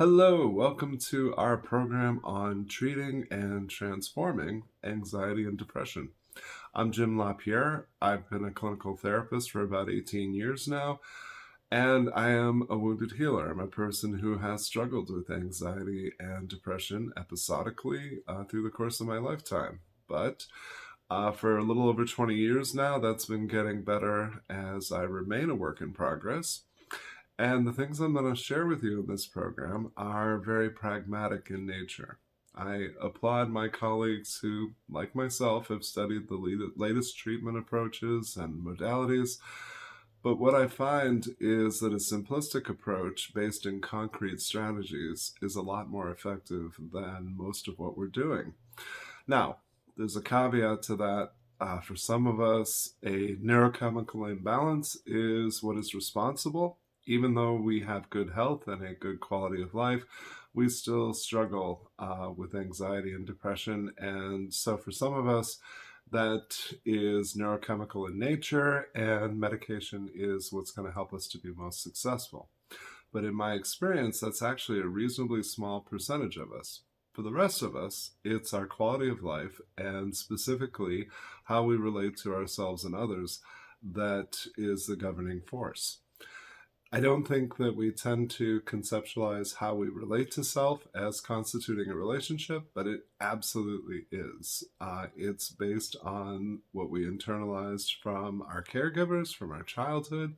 Hello, welcome to our program on treating and transforming anxiety and depression. I'm Jim LaPierre. I've been a clinical therapist for about 18 years now, and I am a wounded healer. I'm a person who has struggled with anxiety and depression episodically through the course of my lifetime. But for a little over 20 years now, that's been getting better as I remain a work in progress. And the things I'm going to share with you in this program are very pragmatic in nature. I applaud my colleagues who, like myself, have studied the latest treatment approaches and modalities. But what I find is that a simplistic approach based in concrete strategies is a lot more effective than most of what we're doing. Now, there's a caveat to that. For some of us, a neurochemical imbalance is what is responsible. Even though we have good health and a good quality of life, we still struggle with anxiety and depression. And so, for some of us, that is neurochemical in nature, and medication is what's going to help us to be most successful. But in my experience, that's actually a reasonably small percentage of us. For the rest of us, it's our quality of life and specifically how we relate to ourselves and others that is the governing force. I don't think that we tend to conceptualize how we relate to self as constituting a relationship, but it absolutely is. It's based on what we internalized from our caregivers, from our childhood.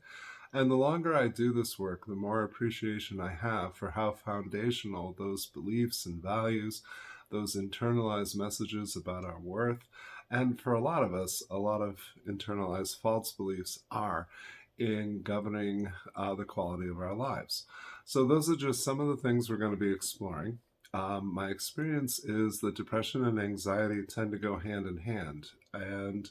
And the longer I do this work, the more appreciation I have for how foundational those beliefs and values, those internalized messages about our worth, and for a lot of us, a lot of internalized false beliefs are in governing the quality of our lives. So, those are just some of the things we're going to be exploring. My experience is that depression and anxiety tend to go hand in hand, and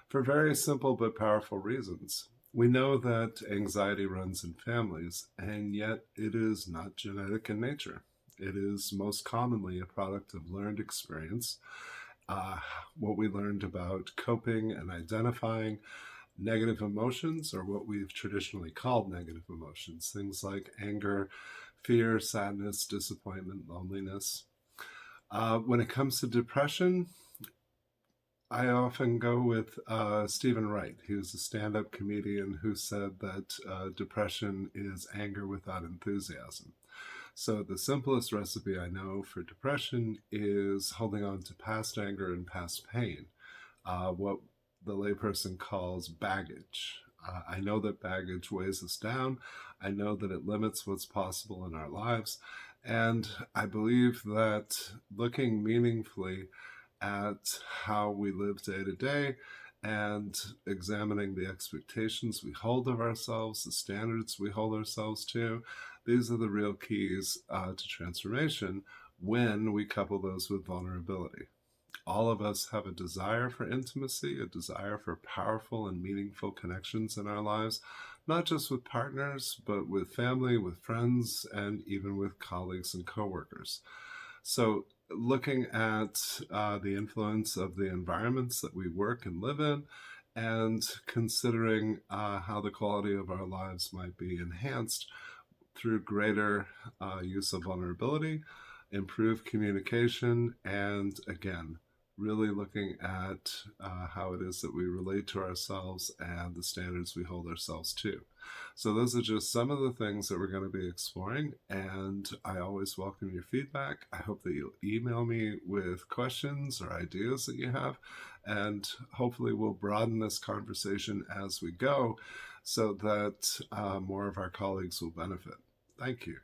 for very simple but powerful reasons. We know that anxiety runs in families, and yet it is not genetic in nature. It is most commonly a product of learned experience, uh, what we learned about coping and identifying negative emotions, or what we've traditionally called negative emotions, things like anger, fear, sadness, disappointment, loneliness. When it comes to depression, I often go with Stephen Wright. He was a stand up comedian who said that depression is anger without enthusiasm. So, the simplest recipe I know for depression is holding on to past anger and past pain, what the layperson calls baggage. I know that baggage weighs us down. I know that it limits what's possible in our lives. And I believe that looking meaningfully at how we live day to day and examining the expectations we hold of ourselves, the standards we hold ourselves to, these are the real keys to transformation when we couple those with vulnerability. All of us have a desire for intimacy, a desire for powerful and meaningful connections in our lives, not just with partners, but with family, with friends, and even with colleagues and coworkers. So, looking at the influence of the environments that we work and live in, and considering how the quality of our lives might be enhanced through greater use of vulnerability, improved communication, and again, really looking at how it is that we relate to ourselves and the standards we hold ourselves to. So, those are just some of the things that we're going to be exploring, and I always welcome your feedback. I hope that you'll email me with questions or ideas that you have, and hopefully, we'll broaden this conversation as we go so that more of our colleagues will benefit. Thank you.